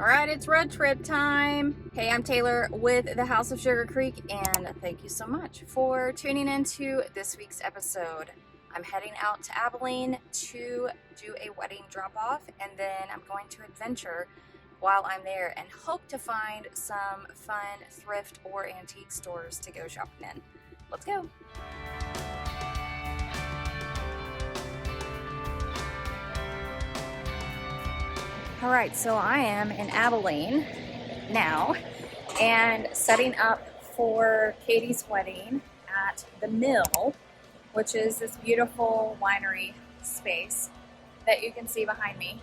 All right, it's road trip time. Hey, I'm Taylor with the House of Sugar Creek, and thank you so much for tuning into this week's episode. I'm heading out to Abilene to do a wedding drop-off, and then I'm going to adventure while I'm there and hope to find some fun thrift or antique stores to go shopping in. Let's go. All right, so I am in Abilene now and setting up for Katie's wedding at the Mill, which is this beautiful winery space that you can see behind me.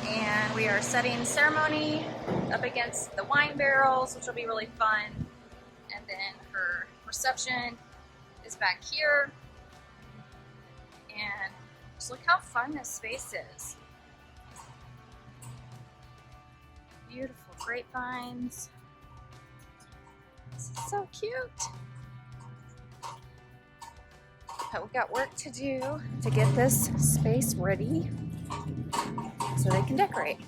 And we are setting ceremony up against the wine barrels, which will be really fun. And then her reception is back here. And just look how fun this space is. Beautiful grapevines. This is so cute. But we've got work to do to get this space ready so they can decorate.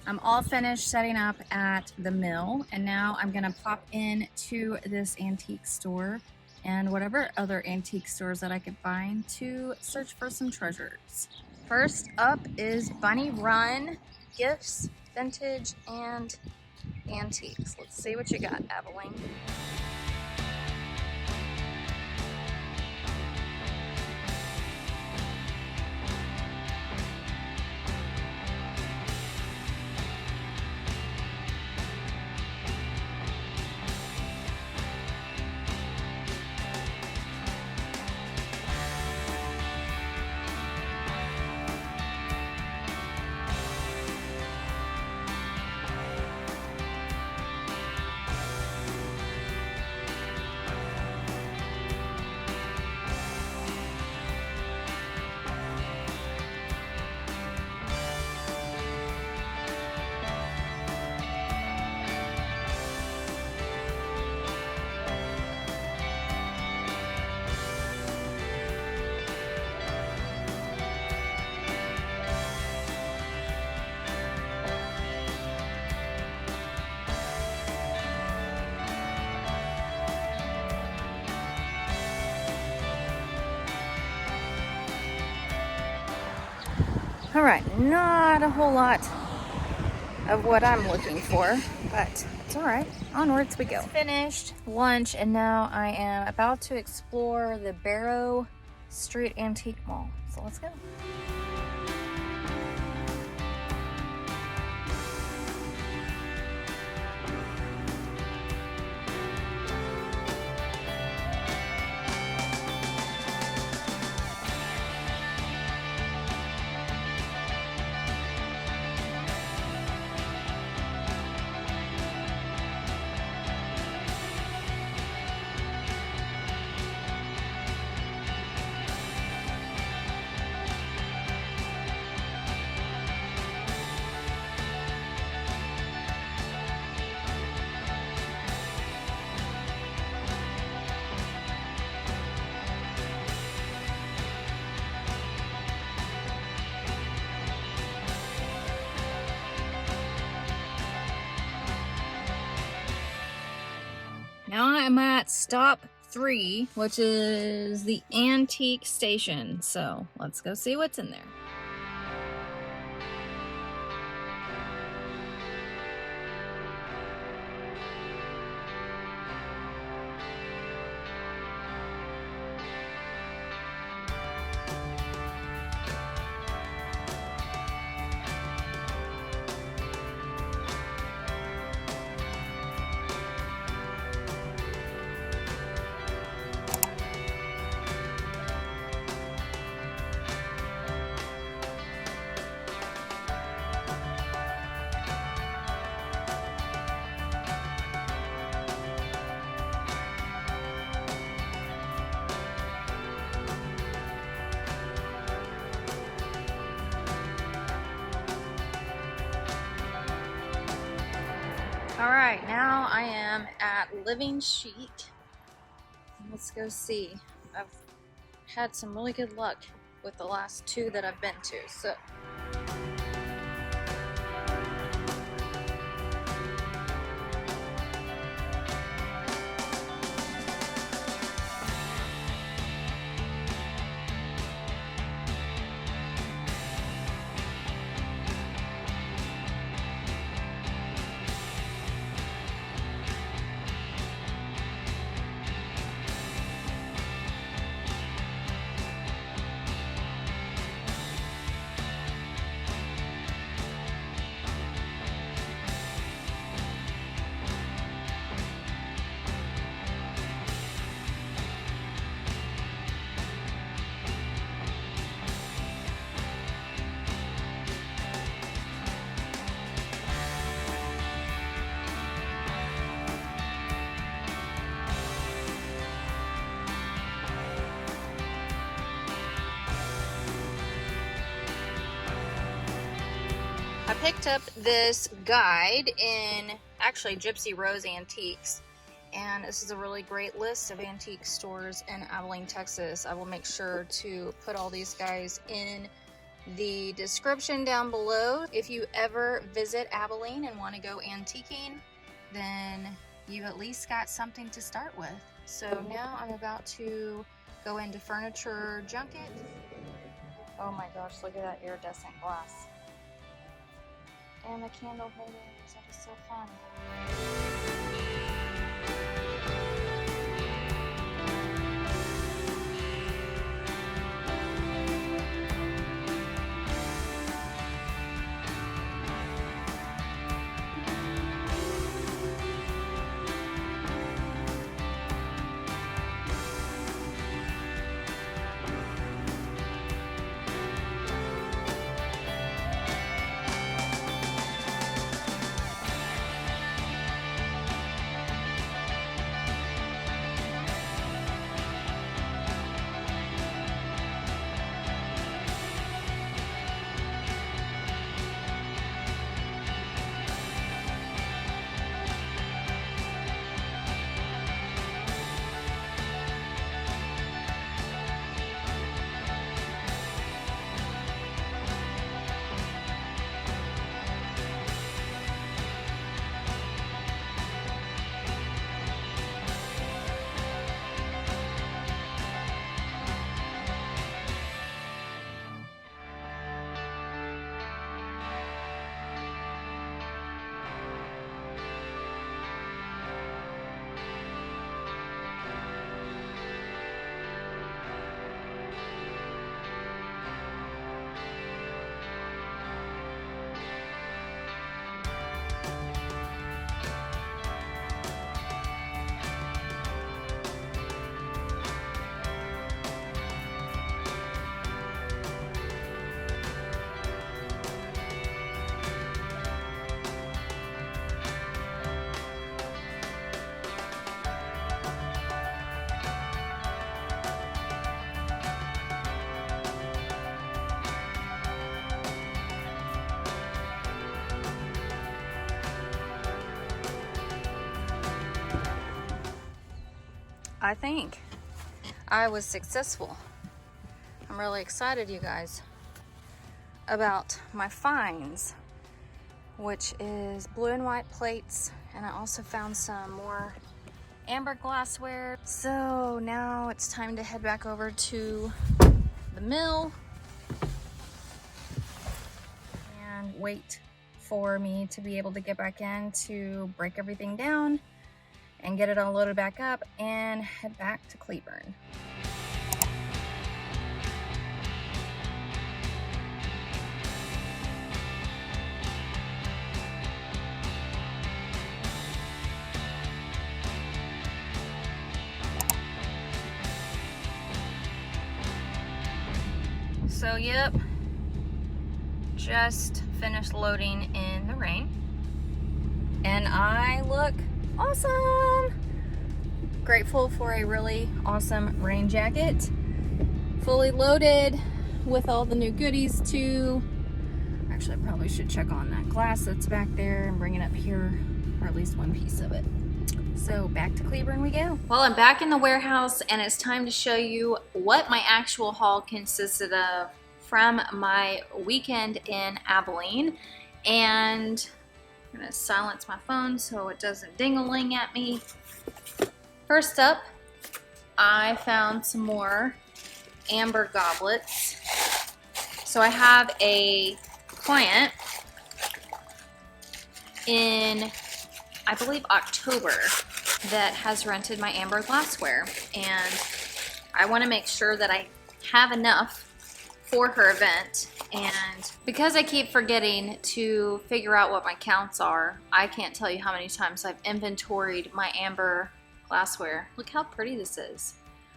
I'm all finished setting up at the Mill, and now I'm gonna pop in to this antique store and whatever other antique stores that I could find to search for some treasures. First up is Bunny Run Gifts, Vintage, and Antiques. Let's see what you got, Abilene. All right, not a whole lot of what I'm looking for, but it's all right. Onwards we go. Finished lunch, and now I am about to explore the Barrow Street Antique Mall. So let's go. Now I'm at stop 3, which is the antique station. So let's go see what's in there. All right, now I am at Living Chic. Let's go see. I've had some really good luck with the last two that I've been to. So I picked up this guide in actually Gypsy Rose Antiques, and this is a really great list of antique stores in Abilene, Texas. I will make sure to put all these guys in the description down below. If you ever visit Abilene and want to go antiquing, then you at least got something to start with. So now I'm about to go into furniture junket. Oh my gosh, look at that iridescent glass. And the candle holders, that is so fun. I think I was successful. I'm really excited, you guys, about my finds, which is blue and white plates, and I also found some more amber glassware. So now it's time to head back over to the mill and wait for me to be able to get back in to break everything down and get it all loaded back up and head back to Cleburne. So yep, just finished loading in the rain, and I look awesome. Grateful for a really awesome rain jacket, fully loaded with all the new goodies too. Actually, I probably should check on that glass that's back there and bring it up here, or at least one piece of it. So back to Cleburne we go. Well, I'm back in the warehouse, and it's time to show you what my actual haul consisted of from my weekend in Abilene. And I'm gonna silence my phone so it doesn't ding-a-ling at me. First up, I found some more amber goblets. So I have a client in, I believe, October that has rented my amber glassware, and I want to make sure that I have enough for her event. And because I keep forgetting to figure out what my counts are, I can't tell you how many times I've inventoried my amber glassware. Look how pretty this is.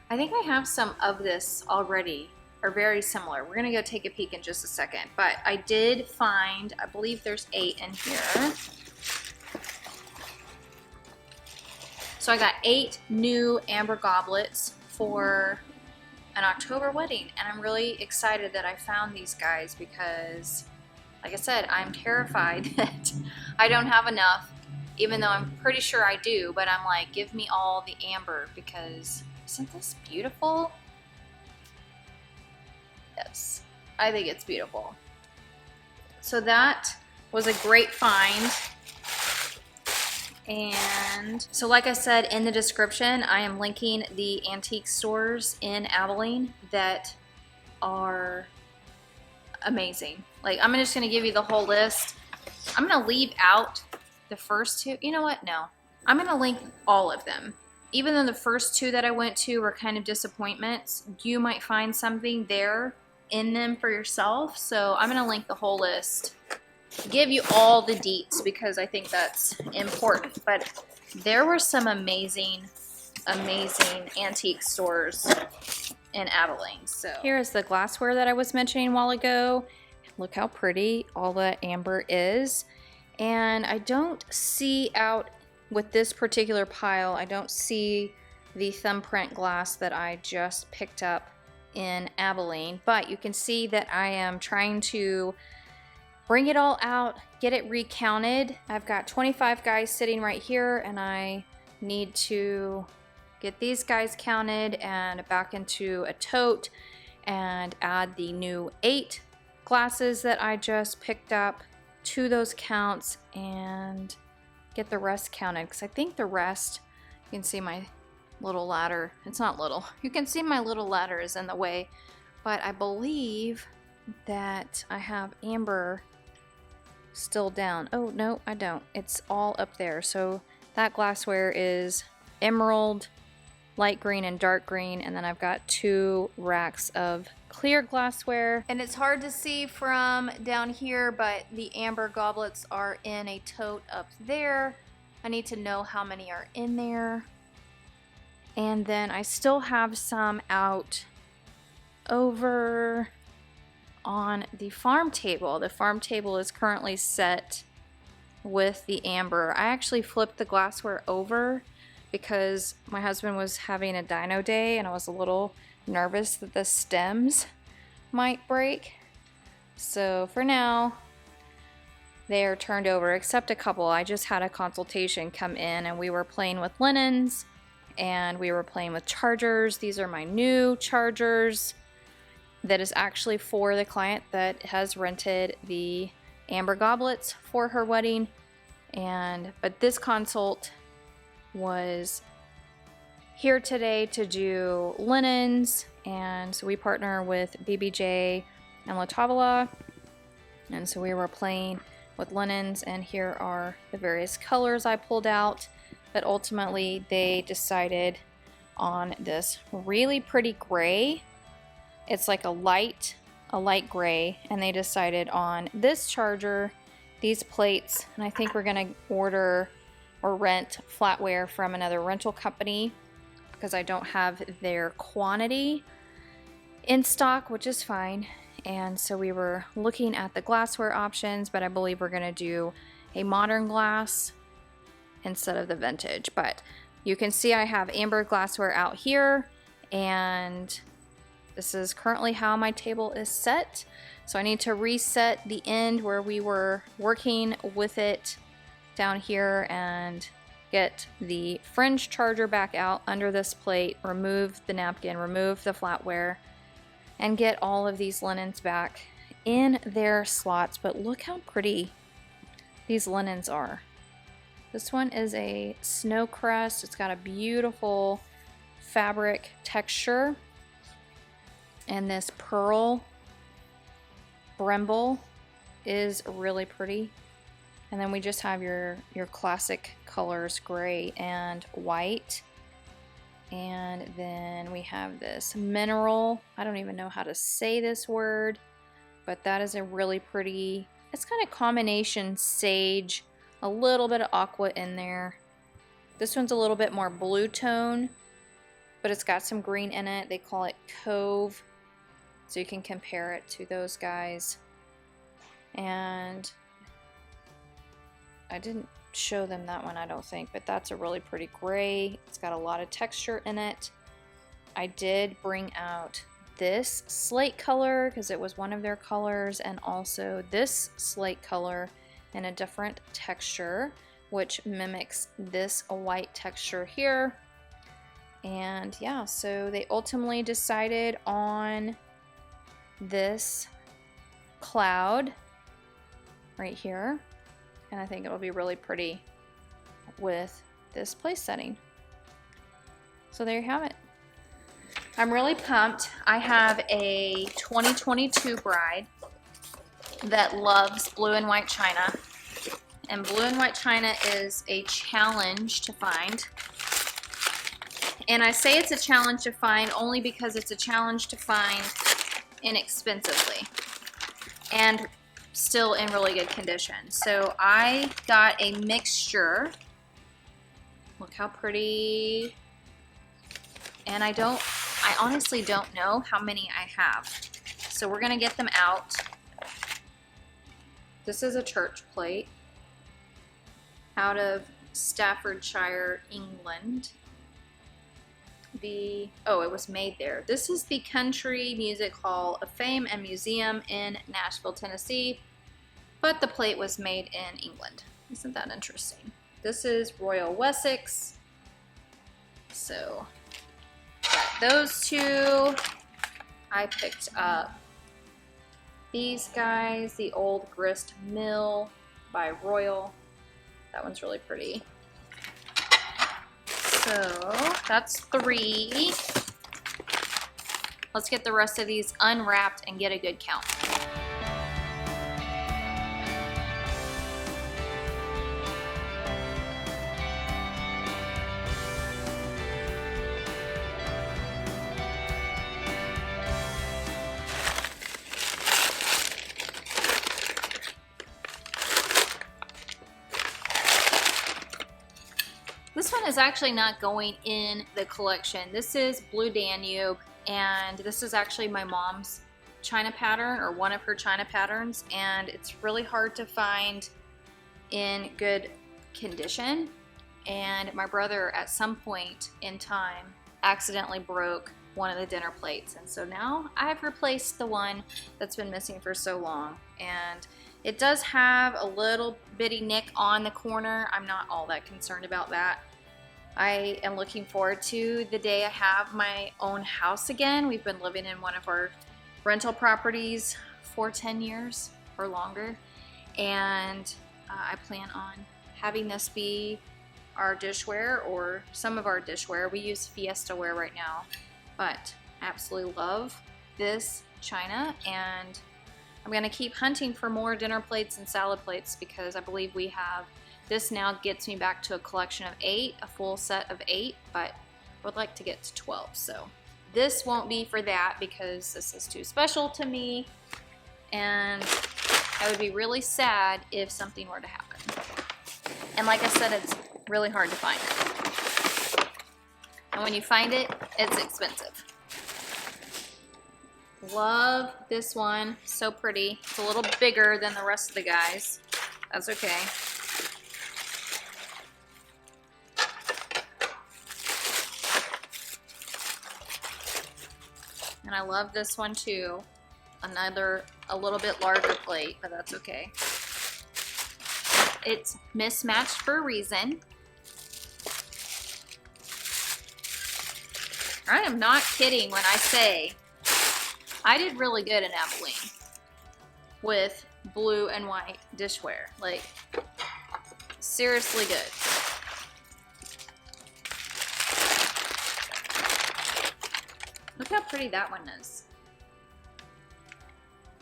I think I have some of this already, or very similar. We're gonna go take a peek in just a second, but I did find, I believe there's 8 in here. So I got 8 new amber goblets for an October wedding, and I'm really excited that I found these guys because like I said, I'm terrified that I don't have enough, even though I'm pretty sure I do, but I'm like, give me all the amber, because isn't this beautiful? Yes, I think it's beautiful. So that was a great find. And so like I said in the description, I am linking the antique stores in Abilene that are amazing. Like, I'm just gonna give you the whole list. I'm gonna leave out the first two. You know what? No, I'm gonna link all of them. Even though the first two that I went to were kind of disappointments, you might find something there in them for yourself. So I'm gonna link the whole list, give you all the deets, because I think that's important. But there were some amazing antique stores in Abilene. So here is the glassware that I was mentioning a while ago. Look how pretty all the amber is. And I don't see out with this particular pile, I don't see the thumbprint glass that I just picked up in Abilene, but you can see that I am trying to bring it all out, get it recounted. I've got 25 guys sitting right here, and I need to get these guys counted and back into a tote and add the new 8 glasses that I just picked up to those counts and get the rest counted, because I think the rest, you can see my little ladder, it's not little, you can see my little ladder is in the way, but I believe that I have amber still down. Oh no, I don't, it's all up there. So that glassware is emerald, light green and dark green, and then I've got 2 racks of clear glassware, and it's hard to see from down here, but the amber goblets are in a tote up there. I need to know how many are in there. And then I still have some out over on the farm table. The farm table is currently set with the amber. I actually flipped the glassware over because my husband was having a dyno day and I was a little nervous that the stems might break. So for now, they are turned over, except a couple. I just had a consultation come in and we were playing with linens and we were playing with chargers. These are my new chargers that is actually for the client that has rented the amber goblets for her wedding. But this consult was here today to do linens, and so we partner with BBJ and La Tavola, and so we were playing with linens, and here are the various colors I pulled out. But ultimately they decided on this really pretty gray. It's like a light gray, and they decided on this charger, these plates, and I think we're gonna order or rent flatware from another rental company because I don't have their quantity in stock, which is fine. And so we were looking at the glassware options, but I believe we're gonna do a modern glass instead of the vintage. But you can see I have amber glassware out here, and this is currently how my table is set. So I need to reset the end where we were working with it down here and get the fringe charger back out under this plate, remove the napkin, remove the flatware, and get all of these linens back in their slots. But look how pretty these linens are. This one is a snow crust. It's got a beautiful fabric texture. And this pearl brimble is really pretty. And then we just have your classic colors, gray and white. And then we have this mineral. I don't even know how to say this word, but that is a really pretty, it's kind of combination sage, a little bit of aqua in there. This one's a little bit more blue tone, but it's got some green in it. They call it Cove, so you can compare it to those guys. And I didn't show them that one, I don't think, but that's a really pretty gray. It's got a lot of texture in it. I did bring out this slate color because it was one of their colors, and also this slate color in a different texture, which mimics this white texture here. And yeah, so they ultimately decided on this cloud right here, and I think it'll be really pretty with this place setting. So there you have it. I'm really pumped. I have a 2022 bride that loves blue and white china, and blue and white china is a challenge to find. And I say it's a challenge to find only because it's a challenge to find inexpensively and still in really good condition. So I got a mixture. Look how pretty. And I honestly don't know how many I have. So we're gonna get them out. This is a church plate out of Staffordshire, England. Oh, it was made there. This is the Country Music Hall of Fame and Museum in Nashville, Tennessee, but the plate was made in England. Isn't that interesting? This is Royal Wessex. So got those two. I picked up these guys, the Old Grist Mill by Royal. That one's really pretty. So that's 3. Let's get the rest of these unwrapped and get a good count. This one is actually not going in the collection. This is Blue Danube, and this is actually my mom's china pattern, or one of her china patterns, and it's really hard to find in good condition. And my brother at some point in time accidentally broke one of the dinner plates, and so now I've replaced the one that's been missing for so long. And it does have a little bitty nick on the corner. I'm not all that concerned about that. I am looking forward to the day I have my own house again. We've been living in one of our rental properties for 10 years or longer, and I plan on having this be our dishware, or some of our dishware. We use Fiesta ware right now, but absolutely love this china, and I'm gonna keep hunting for more dinner plates and salad plates because I believe we have, this now gets me back to a collection of 8, a full set of 8, but I would like to get to 12. So this won't be for that because this is too special to me, and I would be really sad if something were to happen. And like I said, it's really hard to find. And when you find it, it's expensive. Love this one, so pretty. It's a little bigger than the rest of the guys. That's okay. And I love this one too. A little bit larger plate, but that's okay. It's mismatched for a reason. I am not kidding when I say I did really good in Abilene with blue and white dishware. Like, seriously good. Look how pretty that one is.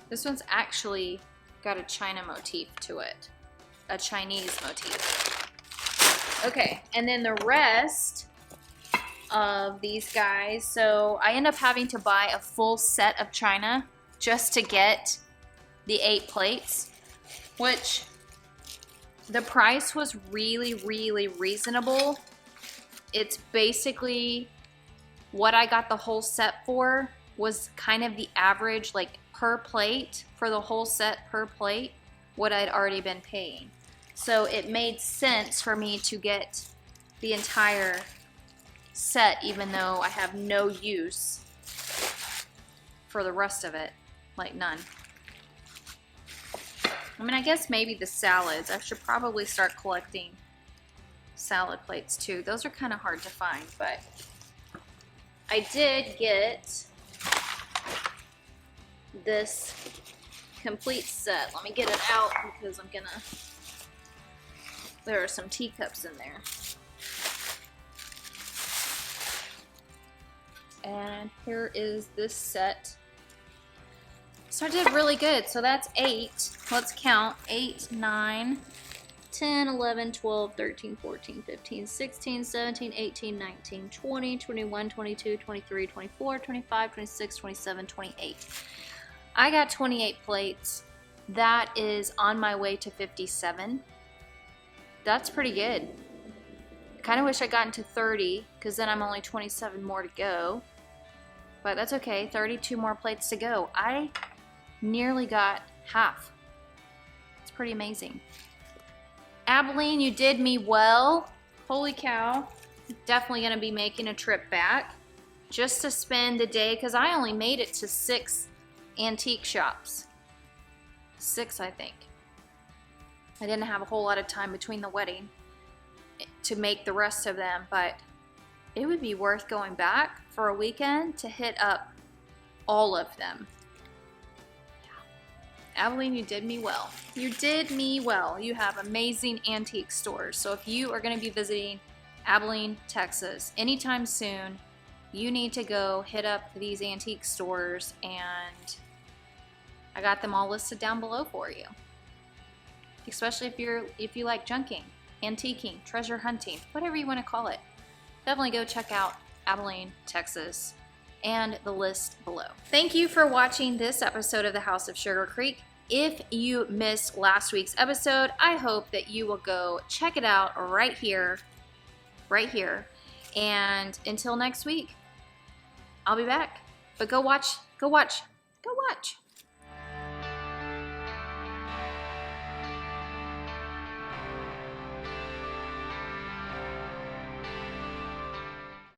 This one's actually got a China motif to it. A Chinese motif. Okay, and then the rest of these guys. So I end up having to buy a full set of china just to get the 8 plates, which the price was really, really reasonable. It's basically what I got the whole set for was kind of the average, like per plate, for the whole set per plate, what I'd already been paying. So it made sense for me to get the entire set, even though I have no use for the rest of it. Like none. I mean, I guess maybe the salads. I should probably start collecting salad plates too. Those are kind of hard to find, but I did get this complete set. Let me get it out because there are some teacups in there. And here is this set. So I did really good. So that's 8. Let's count. 8, 9, 10, 11, 12, 13, 14, 15, 16, 17, 18, 19, 20, 21, 22, 23, 24, 25, 26, 27, 28. I got 28 plates. That is on my way to 57. That's pretty good. I kind of wish I got into 30 because then I'm only 27 more to go. But that's okay. 32 more plates to go. I nearly got half. It's pretty amazing. Abilene, you did me well. Holy cow. Definitely going to be making a trip back just to spend the day because I only made it to 6 antique shops. 6, I think. I didn't have a whole lot of time between the wedding to make the rest of them, but it would be worth going back for a weekend to hit up all of them. Abilene, you did me well. You did me well. You have amazing antique stores. So if you are going to be visiting Abilene, Texas anytime soon, you need to go hit up these antique stores, and I got them all listed down below for you. Especially if you like junking, antiquing, treasure hunting, whatever you want to call it. Definitely go check out Abilene, Texas, and the list below. Thank you for watching this episode of the House of Sugar Creek. If you missed last week's episode, I hope that you will go check it out right here. And until next week, I'll be back. But go watch.